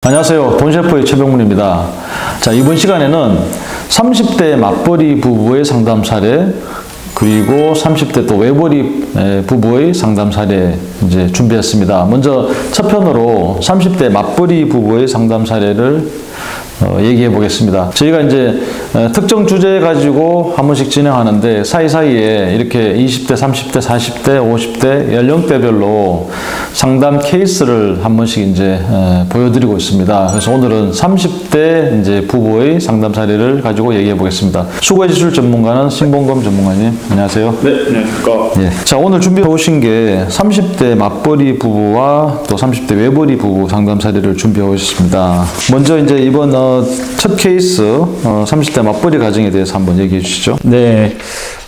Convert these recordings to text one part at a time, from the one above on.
안녕하세요. 돈셰프의 최병문입니다. 자, 이번 시간에는 30대 맞벌이 부부의 상담 사례, 그리고 30대 또 외벌이 부부의 상담 사례 이제 준비했습니다. 먼저 첫 편으로 30대 맞벌이 부부의 상담 사례를 얘기해 보겠습니다. 저희가 이제 특정 주제 가지고 한 번씩 진행하는데 사이사이에 이렇게 20대, 30대, 40대, 50대 연령대별로 상담 케이스를 한 번씩 이제 보여드리고 있습니다. 그래서 오늘은 30대 이제 부부의 상담 사례를 가지고 얘기해 보겠습니다. 수거 지출 전문가는 신봉검 전문가님, 안녕하세요. 네, 안녕하십니까. 예. 자, 오늘 준비해 오신 게 30대 맞벌이 부부와 또 30대 외벌이 부부 상담 사례를 준비해 오셨습니다. 먼저 이제 이번 첫 케이스 30대 맞벌이 가정에 대해서 한번 얘기해 주시죠. 네,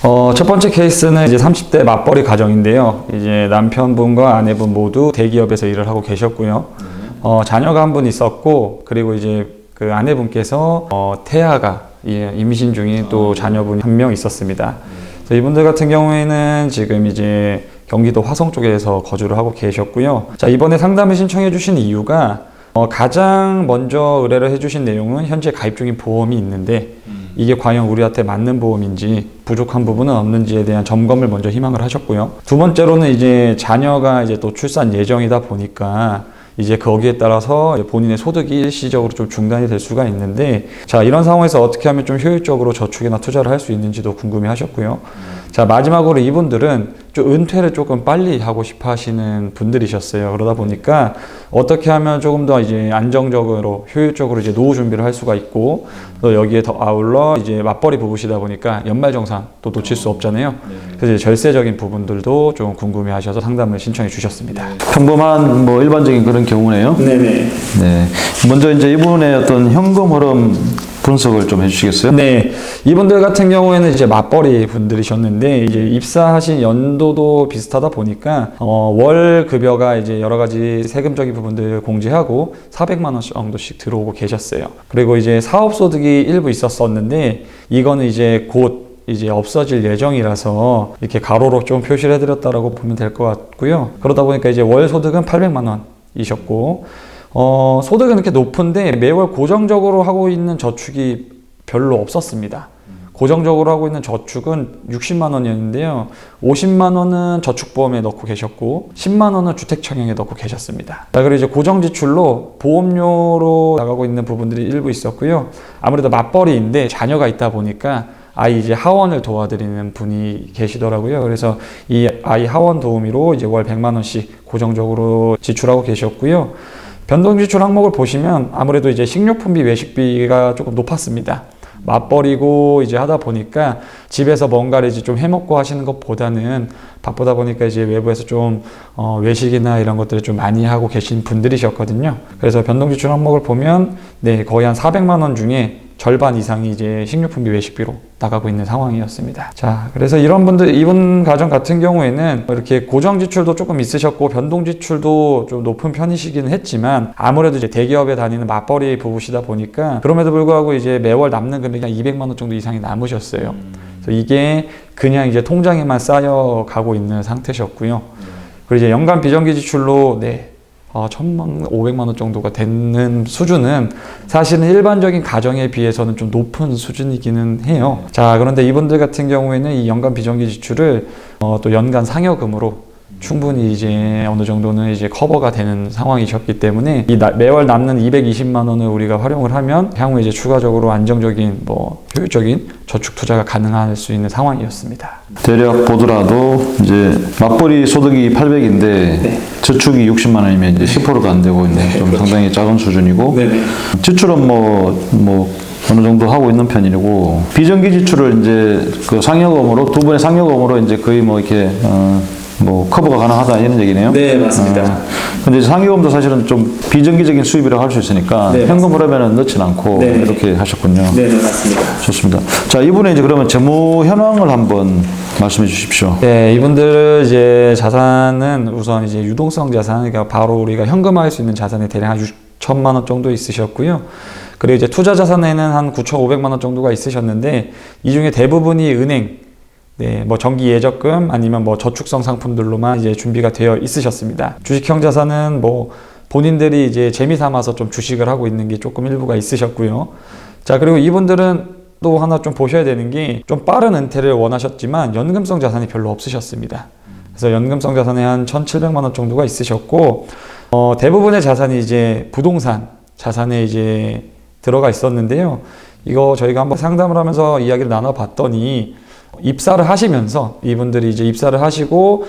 첫 번째 케이스는 이제 30대 맞벌이 가정인데요. 이제 남편분과 아내분 모두 대기업에서 일을 하고 계셨고요. 자녀가 한 분 있었고, 그리고 이제 그 아내분께서 태아가 임신 중인 또 자녀분이 한 명 있었습니다. 이분들 같은 경우에는 지금 이제 경기도 화성 쪽에서 거주를 하고 계셨고요. 자, 이번에 상담을 신청해 주신 이유가 가장 먼저 의뢰를 해주신 내용은 현재 가입 중인 보험이 있는데 이게 과연 우리한테 맞는 보험인지 부족한 부분은 없는지에 대한 점검을 먼저 희망을 하셨고요. 두 번째로는 이제 자녀가 이제 또 출산 예정이다 보니까 이제 거기에 따라서 본인의 소득이 일시적으로 좀 중단이 될 수가 있는데, 자, 이런 상황에서 어떻게 하면 좀 효율적으로 저축이나 투자를 할 수 있는지도 궁금해 하셨고요. 자, 마지막으로 이분들은 좀 은퇴를 조금 빨리 하고 싶어 하시는 분들이셨어요. 그러다 보니까 어떻게 하면 조금 더 이제 안정적으로 효율적으로 이제 노후 준비를 할 수가 있고, 또 여기에 더 아울러 이제 맞벌이 부부시다 보니까 연말정산 또 놓칠 수 없잖아요. 그래서 이제 절세적인 부분들도 좀 궁금해 하셔서 상담을 신청해 주셨습니다. 평범한 뭐 일반적인 그런 경우네요. 네네. 네. 먼저 이제 이분의 어떤 현금 흐름 분석을 좀 해주시겠어요? 네, 이분들 같은 경우에는 이제 맞벌이 분들이셨는데 이제 입사하신 연도도 비슷하다 보니까 월 급여가 이제 여러 가지 세금적인 부분들을 공제하고 400만 원 정도씩 들어오고 계셨어요. 그리고 이제 사업 소득이 일부 있었었는데 이거는 이제 곧 이제 없어질 예정이라서 이렇게 가로로 좀 표시를 해드렸다라고 보면 될 것 같고요. 그러다 보니까 이제 월 소득은 800만 원이셨고. 소득은 이렇게 높은데 매월 고정적으로 하고 있는 저축이 별로 없었습니다. 고정적으로 하고 있는 저축은 60만 원이었는데요. 50만 원은 저축보험에 넣고 계셨고 10만 원은 주택청약에 넣고 계셨습니다. 그리고 이제 고정지출로 보험료로 나가고 있는 부분들이 일부 있었고요. 아무래도 맞벌이인데 자녀가 있다 보니까 아이 이제 하원을 도와드리는 분이 계시더라고요. 그래서 이 아이 하원 도우미로 이제 월 100만 원씩 고정적으로 지출하고 계셨고요. 변동지출 항목을 보시면 아무래도 이제 식료품비, 외식비가 조금 높았습니다. 맞벌이고 이제 하다 보니까 집에서 뭔가를 이제 좀 해먹고 하시는 것보다는 바쁘다 보니까 이제 외부에서 좀 외식이나 이런 것들을 좀 많이 하고 계신 분들이셨거든요. 그래서 변동지출 항목을 보면 네, 거의 한 400만 원 중에 절반 이상이 이제 식료품비, 외식비로 나가고 있는 상황이었습니다. 자, 그래서 이분 가정 같은 경우에는 이렇게 고정 지출도 조금 있으셨고 변동 지출도 좀 높은 편이시긴 했지만 아무래도 이제 대기업에 다니는 맞벌이 부부시다 보니까 그럼에도 불구하고 이제 매월 남는 금액이 한 200만 원 정도 이상이 남으셨어요. 그래서 이게 그냥 이제 통장에만 쌓여가고 있는 상태셨고요. 그리고 이제 연간 비정기 지출로 1,000만, 500만 원 정도가 되는 수준은 사실은 일반적인 가정에 비해서는 좀 높은 수준이기는 해요. 자, 그런데 이분들 같은 경우에는 이 연간 비정기 지출을 또 연간 상여금으로 충분히 이제 어느 정도는 이제 커버가 되는 상황이셨기 때문에 이 매월 남는 220만 원을 우리가 활용을 하면 향후 이제 추가적으로 안정적인 효율적인 저축 투자가 가능할 수 있는 상황이었습니다. 대략 보더라도 이제 맞벌이 소득이 800인데 네. 저축이 60만 원이면 이제 10%도 안 되고 있는 좀 그렇죠. 상당히 작은 수준이고 네네. 지출은 어느 정도 하고 있는 편이고 비정기 지출을 이제 그 상여금으로 두 분의 상여금으로 이제 거의 이렇게 커버가 가능하다 이런 얘기네요. 네, 맞습니다. 근데 상여금도 사실은 좀 비정기적인 수입이라고 할 수 있으니까 네, 현금 흐름에는 넣진 않고 네. 이렇게 하셨군요. 네, 맞습니다. 좋습니다. 자, 이분의 이제 그러면 재무 현황을 한번 말씀해 주십시오. 네, 이분들 이제 자산은 우선 이제 유동성 자산, 그러니까 바로 우리가 현금화할 수 있는 자산이 대략 한 6천만 원 정도 있으셨고요. 그리고 이제 투자 자산에는 한 9,500만 원 정도가 있으셨는데 이 중에 대부분이 은행, 정기 예적금 아니면 저축성 상품들로만 이제 준비가 되어 있으셨습니다. 주식형 자산은 본인들이 이제 재미 삼아서 좀 주식을 하고 있는 게 조금 일부가 있으셨고요. 자, 그리고 이분들은 또 하나 좀 보셔야 되는 게 좀 빠른 은퇴를 원하셨지만 연금성 자산이 별로 없으셨습니다. 그래서 연금성 자산이 한 1,700만 원 정도가 있으셨고, 대부분의 자산이 이제 부동산 자산에 이제 들어가 있었는데요. 이거 저희가 한번 상담을 하면서 이야기를 나눠봤더니 입사를 하시면서 이분들이 이제 입사를 하시고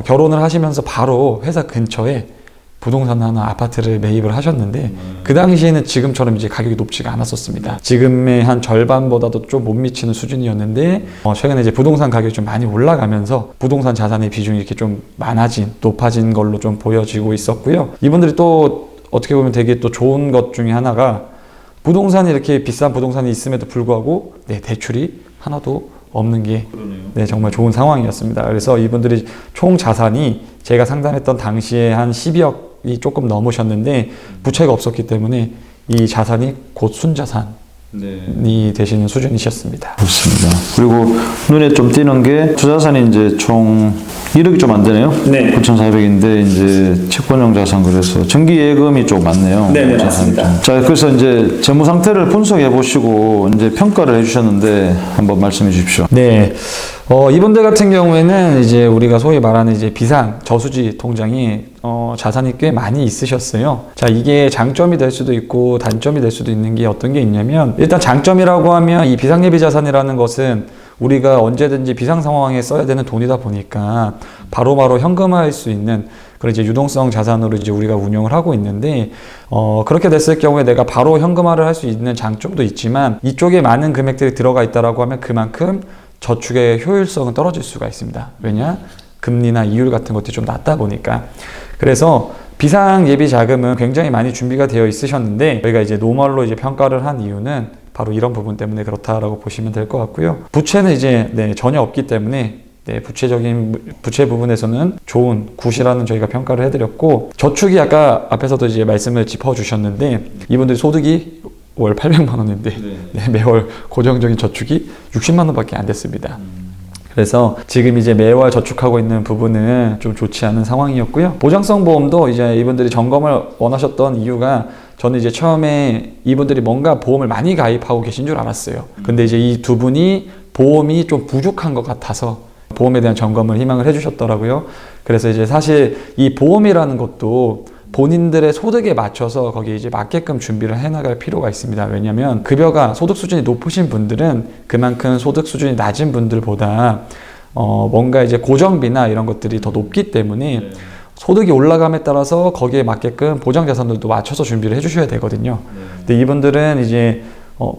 결혼을 하시면서 바로 회사 근처에 부동산 하나 아파트를 매입을 하셨는데 그 당시에는 지금처럼 이제 가격이 높지가 않았었습니다. 지금의 한 절반보다도 좀 못 미치는 수준이었는데 최근에 이제 부동산 가격이 좀 많이 올라가면서 부동산 자산의 비중이 이렇게 좀 높아진 걸로 좀 보여지고 있었고요. 이분들이 또 어떻게 보면 되게 또 좋은 것 중에 하나가 부동산이 이렇게 비싼 부동산이 있음에도 불구하고 대출이 하나도 없는 게 정말 좋은 상황이었습니다. 그래서 이분들이 총 자산이 제가 상담했던 당시에 한 12억이 조금 넘으셨는데 부채가 없었기 때문에 이 자산이 곧 순자산이 되시는 수준이셨습니다. 그렇습니다. 그리고 눈에 좀 띄는 게 투자산이 이제 총 1억이 좀 안 되네요. 9,400인데 이제 채권형 자산 그래서 정기 예금이 좀 많네요. 네, 맞습니다. 자, 그래서 이제 재무 상태를 분석해 보시고 이제 평가를 해 주셨는데 한번 말씀해 주십시오. 네. 이분들 같은 경우에는 이제 우리가 소위 말하는 이제 비상 저수지 통장이 자산이 꽤 많이 있으셨어요. 자, 이게 장점이 될 수도 있고 단점이 될 수도 있는 게 어떤 게 있냐면, 일단 장점이라고 하면 이 비상예비 자산이라는 것은 우리가 언제든지 비상 상황에 써야 되는 돈이다 보니까 바로바로 현금화할 수 있는 그런 이제 유동성 자산으로 이제 우리가 운영을 하고 있는데, 그렇게 됐을 경우에 내가 바로 현금화를 할 수 있는 장점도 있지만 이쪽에 많은 금액들이 들어가 있다라고 하면 그만큼 저축의 효율성은 떨어질 수가 있습니다. 왜냐? 금리나 이율 같은 것들이 좀 낮다 보니까. 그래서 비상 예비 자금은 굉장히 많이 준비가 되어 있으셨는데 저희가 이제 노멀로 이제 평가를 한 이유는 바로 이런 부분 때문에 그렇다라고 보시면 될 것 같고요. 부채는 이제 전혀 없기 때문에 부채 부분에서는 좋은 굿이라는 저희가 평가를 해드렸고, 저축이 아까 앞에서도 이제 말씀을 짚어주셨는데 이분들 소득이 월 800만 원인데 매월 고정적인 저축이 60만 원밖에 안 됐습니다. 그래서 지금 이제 매월 저축하고 있는 부분은 좀 좋지 않은 상황이었고요. 보장성 보험도 이제 이분들이 점검을 원하셨던 이유가, 저는 이제 처음에 이분들이 뭔가 보험을 많이 가입하고 계신 줄 알았어요. 근데 이제 이 두 분이 보험이 좀 부족한 것 같아서 보험에 대한 점검을 희망을 해주셨더라고요. 그래서 이제 사실 이 보험이라는 것도 본인들의 소득에 맞춰서 거기에 이제 맞게끔 준비를 해나갈 필요가 있습니다. 왜냐하면 급여가 소득 수준이 높으신 분들은 그만큼 소득 수준이 낮은 분들보다 뭔가 이제 고정비나 이런 것들이 더 높기 때문에 소득이 올라감에 따라서 거기에 맞게끔 보장 자산들도 맞춰서 준비를 해주셔야 되거든요. 근데 이분들은 이제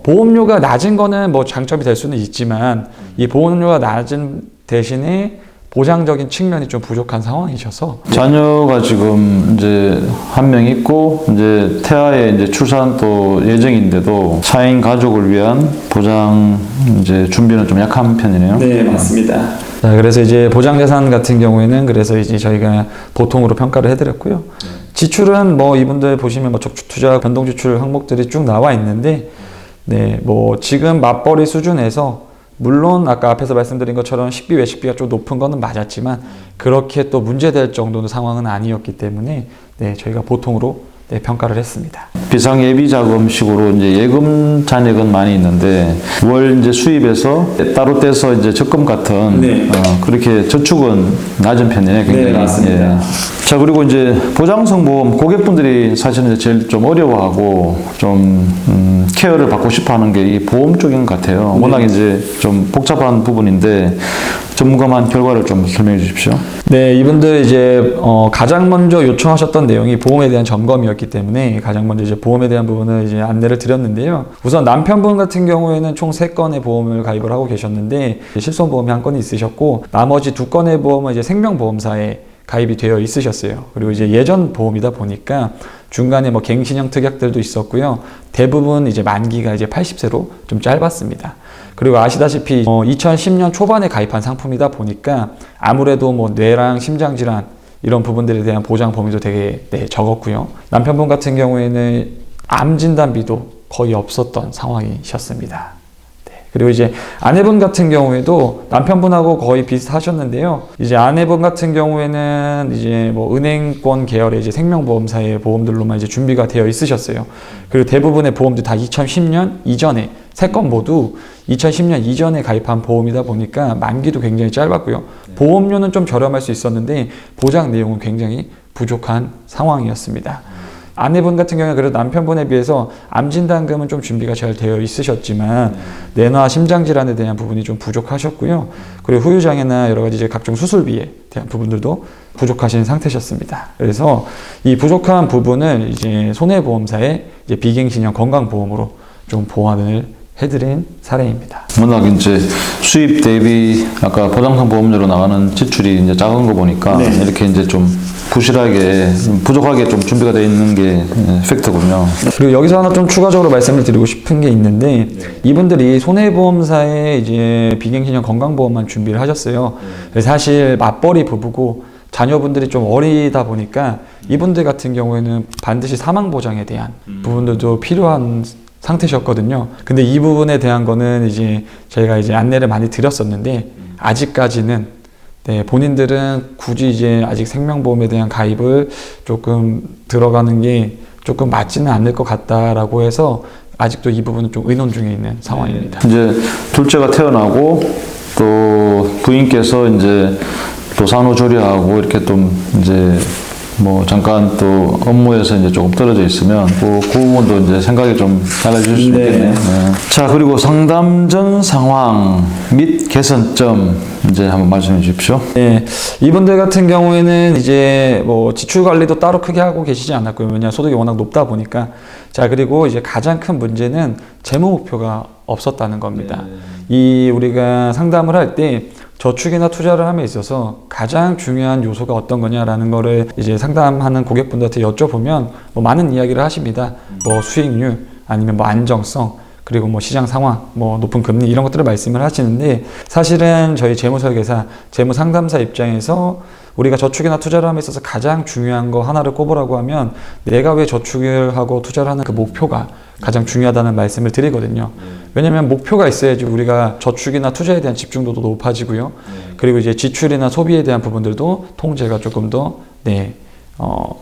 보험료가 낮은 거는 뭐 장점이 될 수는 있지만 이 보험료가 낮은 대신에 보장적인 측면이 좀 부족한 상황이셔서 자녀가 지금 이제 한 명 있고 이제 태아에 이제 출산도 예정인데도 4인 가족을 위한 보장 이제 준비는 좀 약한 편이네요. 네, 맞습니다. 자, 그래서 이제 보장 자산 같은 경우에는 그래서 이제 저희가 보통으로 평가를 해드렸고요. 지출은 뭐 이분들 보시면 뭐 적축 투자 변동 지출 항목들이 쭉 나와 있는데, 뭐 지금 맞벌이 수준에서 물론 아까 앞에서 말씀드린 것처럼 식비 외식비가 좀 높은 거는 맞았지만 그렇게 또 문제될 정도의 상황은 아니었기 때문에 저희가 보통으로 평가를 했습니다. 비상예비자금식으로 이제 예금 잔액은 많이 있는데 월 이제 수입에서 따로 떼서 이제 적금 같은 그렇게 저축은 낮은 편이에요. 굉장히. 네, 맞습니다. 자, 그리고 이제 보장성 보험 고객분들이 사실은 제일 좀 어려워하고 좀 케어를 받고 싶어하는 게 이 보험 쪽인 것 같아요. 워낙 이제 좀 복잡한 부분인데 점검한 결과를 좀 설명해 주십시오. 네, 이분들 이제 가장 먼저 요청하셨던 내용이 보험에 대한 점검이었기 때문에 가장 먼저 이제 보험에 대한 부분을 이제 안내를 드렸는데요. 우선 남편분 같은 경우에는 총 3건의 보험을 가입을 하고 계셨는데 실손보험이 1건이 있으셨고 나머지 2건의 보험은 이제 생명보험사에 가입이 되어 있으셨어요. 그리고 이제 예전 보험이다 보니까 중간에 뭐 갱신형 특약들도 있었고요. 대부분 이제 만기가 이제 80세로 좀 짧았습니다. 그리고 아시다시피 2010년 초반에 가입한 상품이다 보니까 아무래도 뭐 뇌랑 심장질환 이런 부분들에 대한 보장 범위도 되게 적었고요. 남편분 같은 경우에는 암 진단비도 거의 없었던 상황이셨습니다. 그리고 이제 아내분 같은 경우에도 남편분하고 거의 비슷하셨는데요. 이제 아내분 같은 경우에는 이제 뭐 은행권 계열의 이제 생명보험사의 보험들로만 이제 준비가 되어 있으셨어요. 그리고 대부분의 보험들 다 2010년 이전에 세 건 모두 2010년 이전에 가입한 보험이다 보니까 만기도 굉장히 짧았고요. 보험료는 좀 저렴할 수 있었는데 보장 내용은 굉장히 부족한 상황이었습니다. 아내분 같은 경우에 그래도 남편분에 비해서 암진단금은 좀 준비가 잘 되어 있으셨지만 뇌나 심장질환에 대한 부분이 좀 부족하셨고요. 그리고 후유장애나 여러 가지 이제 각종 수술비에 대한 부분들도 부족하신 상태셨습니다. 그래서 이 부족한 부분을 이제 손해보험사의 이제 비갱신형 건강보험으로 좀 보완을 해드린 사례입니다. 워낙 이제 수입 대비 아까 보장성 보험료로 나가는 지출이 이제 작은 거 보니까 네. 이렇게 이제 좀 부실하게, 부족하게 좀 준비가 되어 있는 게 팩트군요. 그리고 여기서 하나 좀 추가적으로 말씀을 드리고 싶은 게 있는데 이분들이 손해보험사의 이제 비갱신형 건강보험만 준비를 하셨어요. 그래서 사실 맞벌이 부부고 자녀분들이 좀 어리다 보니까 이분들 같은 경우에는 반드시 사망보장에 대한 부분들도 필요한 상태셨거든요. 근데 이 부분에 대한 거는 이제 저희가 이제 안내를 많이 드렸었는데 아직까지는 네, 본인들은 굳이 이제 아직 생명보험에 대한 가입을 조금 들어가는 게 조금 맞지는 않을 것 같다라고 해서 아직도 이 부분은 좀 의논 중에 있는 상황입니다. 이제 둘째가 태어나고 또 부인께서 이제 또 산후조리하고 이렇게 좀 이제 뭐 잠깐 또 업무에서 이제 조금 떨어져 있으면 그 부분도 이제 생각이 좀 달라질 수 있겠네요. 네. 자, 그리고 상담 전 상황 및 개선점 이제 한번 말씀해 주십시오. 네, 이분들 같은 경우에는 이제 뭐 지출 관리도 따로 크게 하고 계시지 않았고요. 왜냐 소득이 워낙 높다 보니까. 자, 그리고 이제 가장 큰 문제는 재무 목표가 없었다는 겁니다. 이 우리가 상담을 할 때 저축이나 투자를 함에 있어서 가장 중요한 요소가 어떤 거냐라는 거를 이제 상담하는 고객분들한테 여쭤보면 뭐 많은 이야기를 하십니다. 뭐 수익률 아니면 뭐 안정성 그리고 뭐 시장 상황, 뭐 높은 금리 이런 것들을 말씀을 하시는데 사실은 저희 재무설계사, 재무상담사 입장에서 우리가 저축이나 투자를 함에 있어서 가장 중요한 거 하나를 꼽으라고 하면 내가 왜 저축을 하고 투자를 하는 그 목표가 가장 중요하다는 말씀을 드리거든요. 왜냐하면 목표가 있어야지 우리가 저축이나 투자에 대한 집중도도 높아지고요. 그리고 이제 지출이나 소비에 대한 부분들도 통제가 조금 더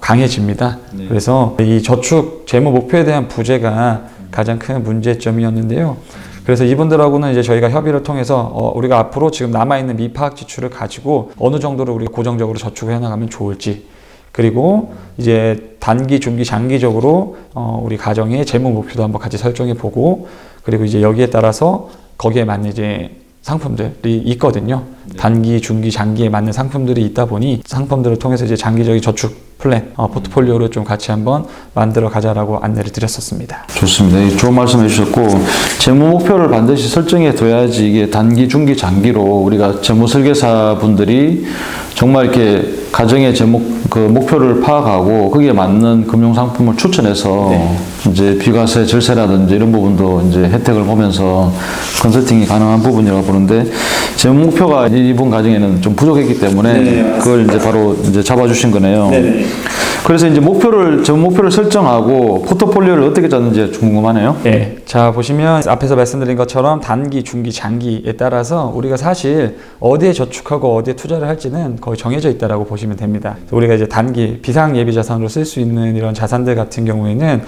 강해집니다. 그래서 이 저축 재무 목표에 대한 부재가 가장 큰 문제점이었는데요. 그래서 이분들하고는 이제 저희가 협의를 통해서 우리가 앞으로 지금 남아있는 미파악 지출을 가지고 어느 정도로 우리가 고정적으로 저축을 해나가면 좋을지 그리고 이제 단기, 중기, 장기적으로 우리 가정의 재무 목표도 한번 같이 설정해 보고 그리고 이제 여기에 따라서 거기에 맞는 이제 상품들이 있거든요. 단기, 중기, 장기에 맞는 상품들이 있다 보니 상품들을 통해서 이제 장기적인 저축 플랜, 포트폴리오를 좀 같이 한번 만들어 가자라고 안내를 드렸었습니다. 좋습니다. 좋은 말씀 해주셨고 재무 목표를 반드시 설정해 둬야지 이게 단기, 중기, 장기로 우리가 재무 설계사 분들이 정말 이렇게 가정의 그 목표를 파악하고 거기에 맞는 금융 상품을 추천해서 이제 비과세, 절세라든지 이런 부분도 이제 혜택을 보면서 컨설팅이 가능한 부분이라고 보는데 재무 목표가 이분 가정에는 좀 부족했기 때문에 그걸 이제 바로 이제 잡아주신 거네요. 그래서 이제 재무 목표를 설정하고 포트폴리오를 어떻게 짰는지 궁금하네요. 네. 자, 보시면 앞에서 말씀드린 것처럼 단기, 중기, 장기에 따라서 우리가 사실 어디에 저축하고 어디에 투자를 할지는 거의 정해져 있다라고 보시면 됩니다. 우리가 이제 단기, 비상 예비 자산으로 쓸 수 있는 이런 자산들 같은 경우에는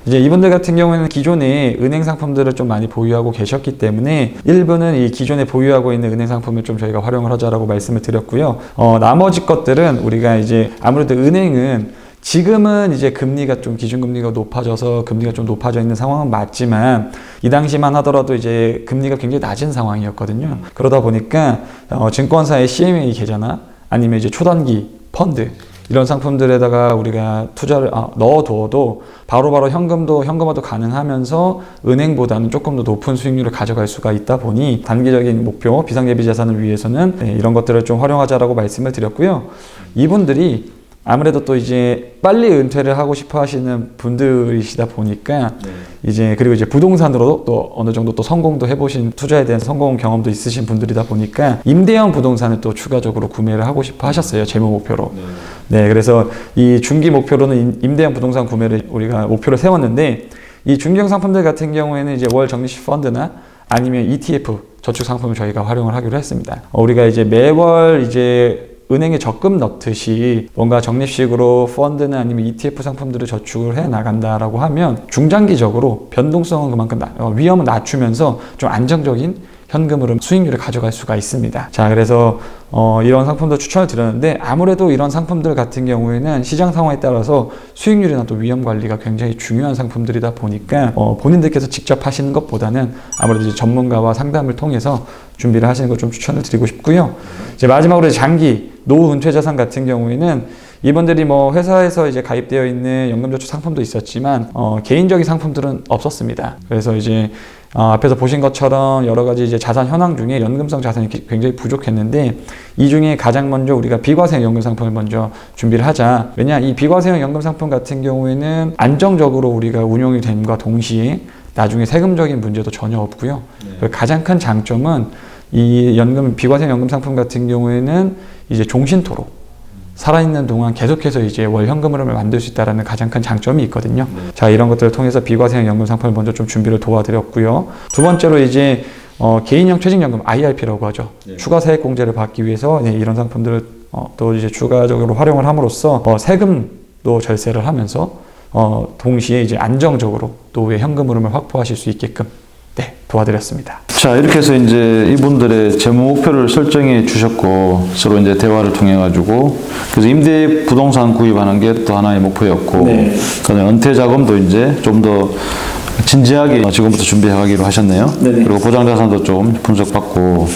이제 이분들 같은 경우에는 기존에 은행 상품들을 좀 많이 보유하고 계셨기 때문에 일부는 이 기존에 보유하고 있는 은행 상품을 좀 저희가 활용을 하자라고 말씀을 드렸고요. 나머지 것들은 우리가 이제 아무래도 은행은 지금은 이제 금리가 좀 기준금리가 높아져서 금리가 좀 높아져 있는 상황은 맞지만 이 당시만 하더라도 이제 금리가 굉장히 낮은 상황이었거든요. 그러다 보니까 증권사의 CMA 계좌나 아니면 이제 초단기 펀드 이런 상품들에다가 우리가 투자를 넣어두어도 바로바로 현금화도 가능하면서 은행보다는 조금 더 높은 수익률을 가져갈 수가 있다 보니 단기적인 목표 비상예비자산을 위해서는 이런 것들을 좀 활용하자라고 말씀을 드렸고요. 이분들이 아무래도 또 이제 빨리 은퇴를 하고 싶어 하시는 분들이시다 보니까 이제 그리고 이제 부동산으로 또 어느 정도 또 성공도 해보신 투자에 대한 성공 경험도 있으신 분들이다 보니까 임대형 부동산을 또 추가적으로 구매를 하고 싶어 하셨어요. 재무 목표로. 네, 그래서 이 중기 목표로는 임대형 부동산 구매를 우리가 목표를 세웠는데 이 중개형 상품들 같은 경우에는 이제 월 적립식 펀드나 아니면 ETF 저축 상품을 저희가 활용을 하기로 했습니다. 우리가 이제 매월 이제 은행에 적금 넣듯이 뭔가 적립식으로 펀드나 아니면 ETF 상품들을 저축을 해 나간다라고 하면 중장기적으로 변동성은 그만큼 위험을 낮추면서 좀 안정적인 현금 흐름 수익률을 가져갈 수가 있습니다. 자, 그래서 이런 상품도 추천을 드렸는데 아무래도 이런 상품들 같은 경우에는 시장 상황에 따라서 수익률이나 또 위험 관리가 굉장히 중요한 상품들이다 보니까 본인들께서 직접 하시는 것보다는 아무래도 이제 전문가와 상담을 통해서 준비를 하시는 걸 좀 추천을 드리고 싶고요. 이제 마지막으로 장기 노후 은퇴 자산 같은 경우에는 이분들이 뭐 회사에서 이제 가입되어 있는 연금저축 상품도 있었지만 개인적인 상품들은 없었습니다. 그래서 이제 앞에서 보신 것처럼 여러 가지 이제 자산 현황 중에 연금성 자산이 굉장히 부족했는데 이 중에 가장 먼저 우리가 비과세형 연금 상품을 먼저 준비를 하자. 왜냐, 이 비과세형 연금 상품 같은 경우에는 안정적으로 우리가 운용이 됨과 동시에 나중에 세금적인 문제도 전혀 없고요. 네. 가장 큰 장점은 이 비과세형 연금 상품 같은 경우에는 이제 종신토록 살아있는 동안 계속해서 이제 월 현금 흐름을 만들 수 있다는 가장 큰 장점이 있거든요. 네. 자, 이런 것들을 통해서 비과세형 연금 상품을 먼저 좀 준비를 도와드렸고요. 두 번째로 이제 개인형 퇴직연금 IRP라고 하죠. 네. 추가 세액 공제를 받기 위해서 이런 상품들을 또 이제 추가적으로 활용을 함으로써 세금도 절세를 하면서 동시에 이제 안정적으로 노후의 현금 흐름을 확보하실 수 있게끔 도와드렸습니다. 자, 이렇게 해서 이제 이분들의 재무 목표를 설정해 주셨고, 서로 이제 대화를 통해 가지고, 그래서 임대 부동산 구입하는 게 또 하나의 목표였고, 네. 그다음에 은퇴 자금도 이제 좀 더 진지하게 지금부터 준비해 가기로 하셨네요. 네네. 그리고 보장자산도 좀 분석받고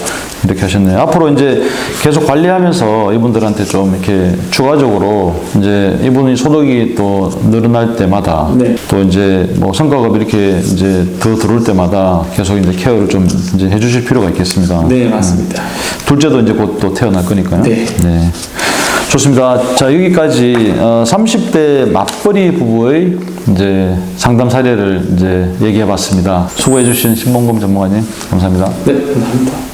이렇게 하셨네요. 앞으로 이제 계속 관리하면서 이분들한테 좀 이렇게 추가적으로 이제 이분이 소득이 또 늘어날 때마다 네. 또 이제 뭐 성과급이 이렇게 이제 더 들어올 때마다 계속 이제 케어를 좀 이제 해주실 필요가 있겠습니다. 네, 맞습니다. 둘째도 이제 곧 또 태어날 거니까요. 네. 네. 좋습니다. 자, 여기까지 30대 맞벌이 부부의 이제 상담 사례를 이제 얘기해 봤습니다. 수고해 주신 신봉금 전문가님, 감사합니다. 네, 감사합니다.